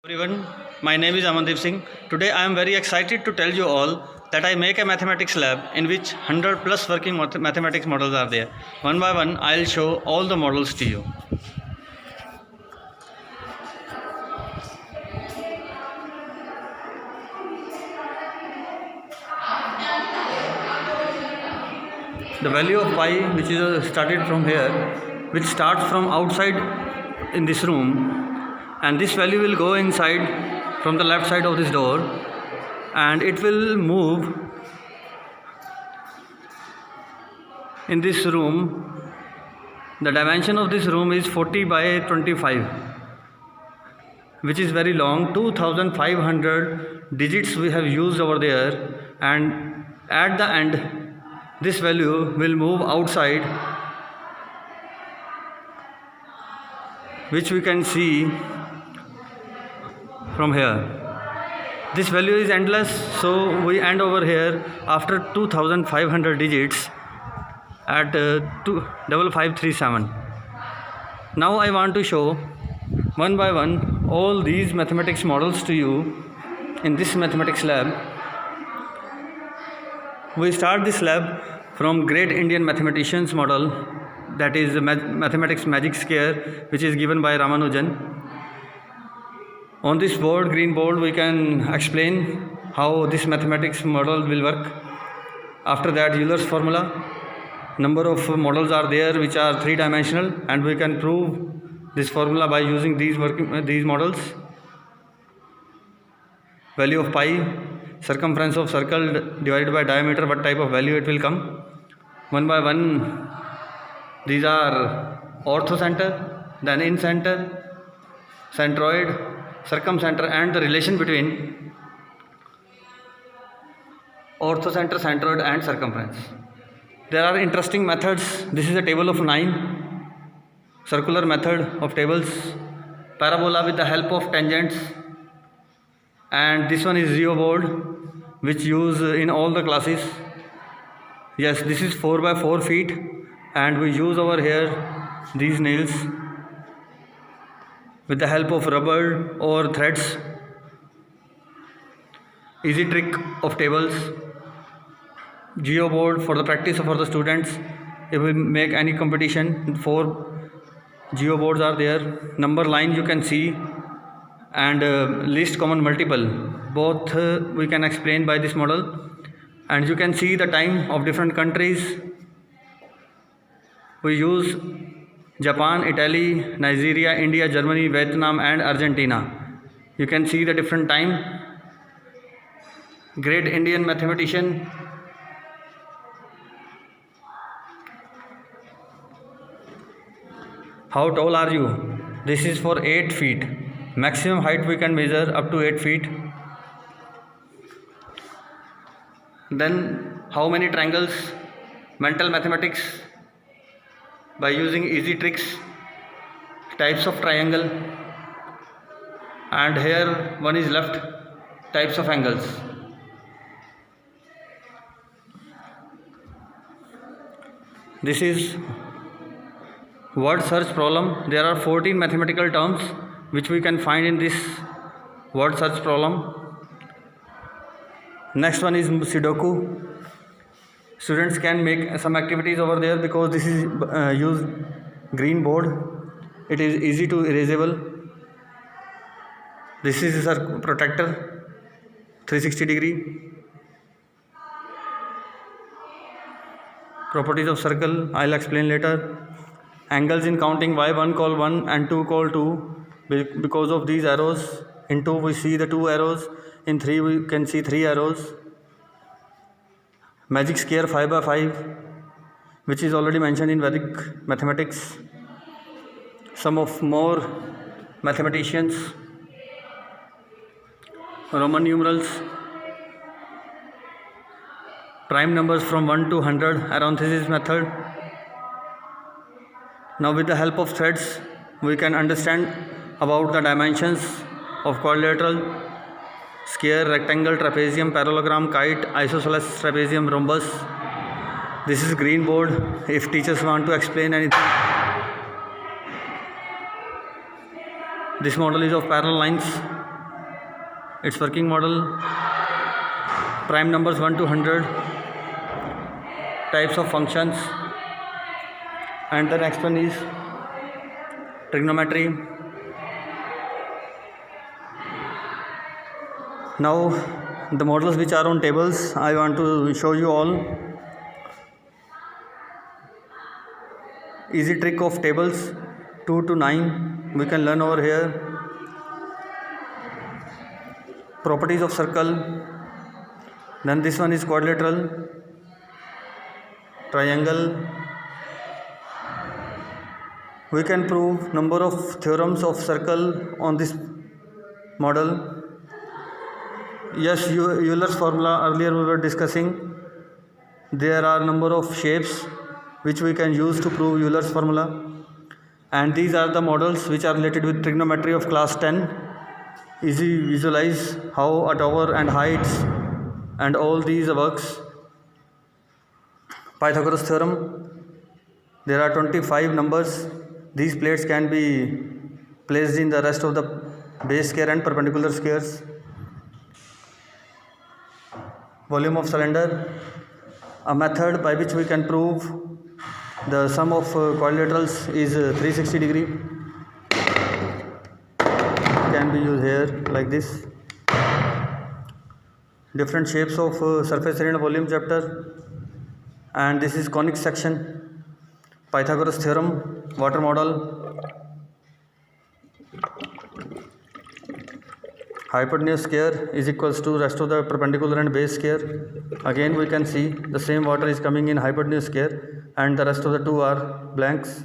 Everyone, my name is Amandeep Singh. Today I am very excited to tell you all that I make a mathematics lab in which 100 plus working mathematics models are there. One by one I will show all the models to you. The value of pi, which is started from here, which starts from outside in this room, and this value will go inside from the left side of this door, and it will move in this room. The dimension of this room is 40 by 25, which is very long. 2500 digits we have used over there, and at the end this value will move outside, which we can see from here. This value is endless, so we end over here after 2500 digits at 5537. Now I want to show one by one all these mathematics models to you in this mathematics lab. We start this lab from great Indian mathematicians model, that is the mathematics magic square, which is given by Ramanujan. On this board, green board, we can explain how this mathematics model will work. After that, Euler's formula. Number of models are there which are three-dimensional, and we can prove this formula by using these models. Value of pi, circumference of circle divided by diameter, what type of value it will come. One by one, these are orthocenter, then incenter, centroid, circumcenter, and the relation between orthocenter, centroid, and circumference. There are interesting methods. This is a table of 9, circular method of tables, parabola with the help of tangents, and this one is geoboard, which use in all the classes. Yes, this is 4 by 4 feet, and we use over here these nails with the help of rubber or threads. Easy trick of tables. Geoboard for the practice for the students. If we make any competition, 4 geoboards are there. Number line you can see, and least common multiple, both we can explain by this model. And you can see the time of different countries. We use Japan, Italy, Nigeria, India, Germany, Vietnam, and Argentina. You can see the different time. Great Indian mathematician. How tall are you? This is for 8 feet. Maximum height we can measure up to 8 feet. Then how many triangles? Mental mathematics by using easy tricks. Types of triangle, and here one is left. Types of angles. This is word search problem. There are 14 mathematical terms which we can find in this word search problem. Next one is Sudoku. Students can make some activities over there because this is use green board. It is easy to erasable. This is a protector, 360 degree. Properties of circle I'll explain later. Angles in counting, why 1 call 1 and 2 call 2, because of these arrows. In 2 we see the 2 arrows, in 3 we can see 3 arrows. Magic square 5 by 5, which is already mentioned in Vedic mathematics. Some of more mathematicians. Roman numerals. Prime numbers from 1 to 100, Aranthasis method. Now with the help of threads we can understand about the dimensions of quadrilateral, square, rectangle, trapezium, parallelogram, kite, isosceles, trapezium, rhombus. This is green board if teachers want to explain anything. This model is of parallel lines. its working model, prime numbers 1 to 100, types of functions, and the next one is trigonometry. Now the models which are on tables, I want to show you all. Easy trick of tables 2 to 9 we can learn over here. Properties of circle, then this one is quadrilateral, triangle. We can prove number of theorems of circle on this model. Yes, Euler's formula earlier we were discussing. There are number of shapes which we can use to prove Euler's formula, and these are the models which are related with trigonometry of class 10. Easy visualize how a tower and heights and all these works. Pythagoras theorem, there are 25 numbers. These plates can be placed in the rest of the base square and perpendicular squares. Volume of cylinder, a method by which we can prove the sum of quadrilaterals is 360 degree. Can be used here like this. Different shapes of surface area and volume chapter, and this is conic section. Pythagoras theorem, water model, hypotenuse square is equals to rest of the perpendicular and base square. Again we can see the same water is coming in hypotenuse square and the rest of the two are blanks.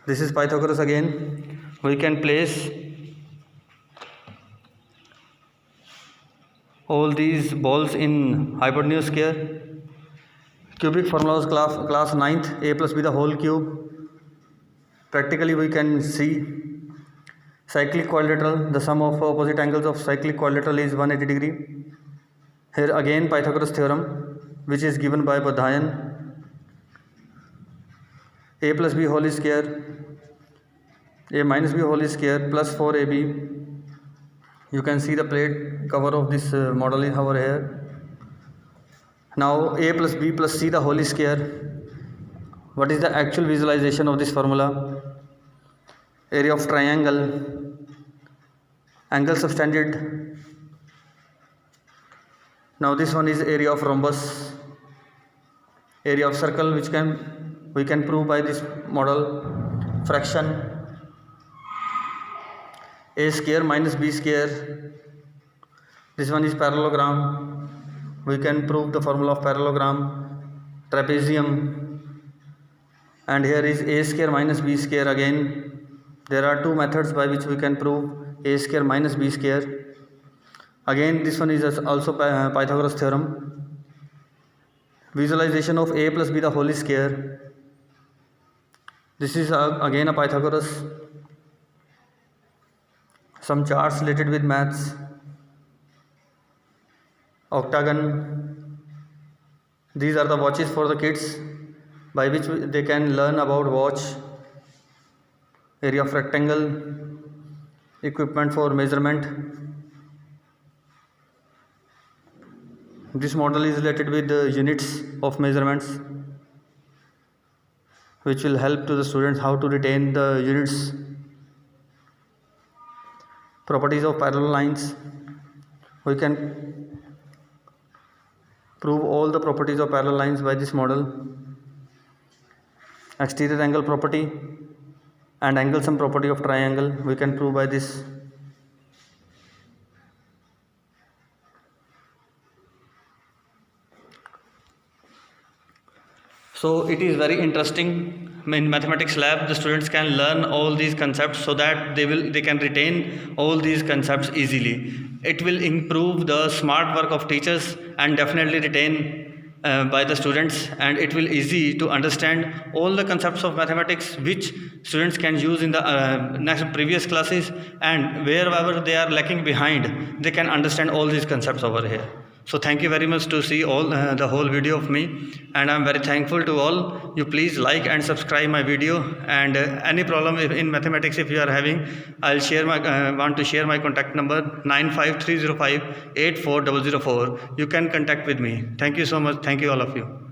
This is Pythagoras again. We can place all these balls in hypotenuse square. Cubic formula was class 9th, a plus b the whole cube. Practically we can see cyclic quadrilateral, the sum of opposite angles of cyclic quadrilateral is 180 degree. Here again Pythagoras theorem, which is given by Bodhayan. A plus b whole square, a minus b whole square plus 4ab. You can see the plate cover of this model is over here. Now a plus b plus c the whole square. What is the actual visualization of this formula? Area of triangle, angle subtended. Now this one is area of rhombus, area of circle, which we can prove by this model. Fraction, a square minus b square. This one is parallelogram. We can prove the formula of parallelogram. Trapezium, and here is a square minus b square. Again there are two methods by which we can prove a square minus b square. Again this one is also Pythagoras theorem. Visualization of a plus b the whole square. This is again a Pythagoras. Some charts related with maths. Octagon. These are the watches for the kids by which they can learn about watch. Area of rectangle, equipment for measurement. This model is related with the units of measurements, which will help to the students how to retain the units. Properties of parallel lines. We can prove all the properties of parallel lines by this model. Exterior angle property and angle sum property of triangle we can prove by this. So it is very interesting. In mathematics lab the students can learn all these concepts so that they can retain all these concepts easily. It will improve the smart work of teachers and definitely retain by the students, and it will easy to understand all the concepts of mathematics which students can use in the previous classes, and wherever they are lacking behind they can understand all these concepts over here. So thank you very much to see all the whole video of me, and I'm very thankful to all. You please like and subscribe my video, and any problem in mathematics if you are having, I'll share my want to share my contact number 95305 84004. You can contact with me. Thank you so much. Thank you all of you.